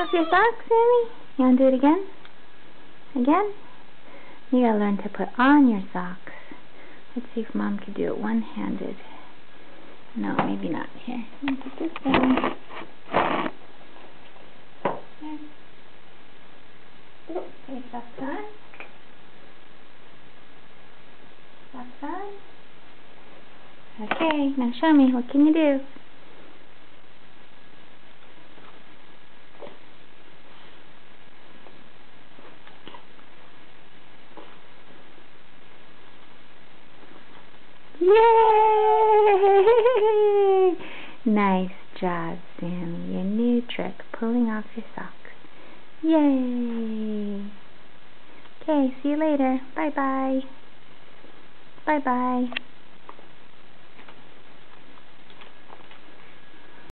off your socks, Sammy? You want to do it again? Again? You gotta learn to put on your socks. Let's see if Mom can do it one-handed. No, maybe not. Here, let me put this down. There. Okay, socks on. Socks on. Okay, now show me. What can you do? Yay! Nice job, Sammy. Your new trick, pulling off your socks. Yay! Okay, see you later. Bye-bye. Bye-bye.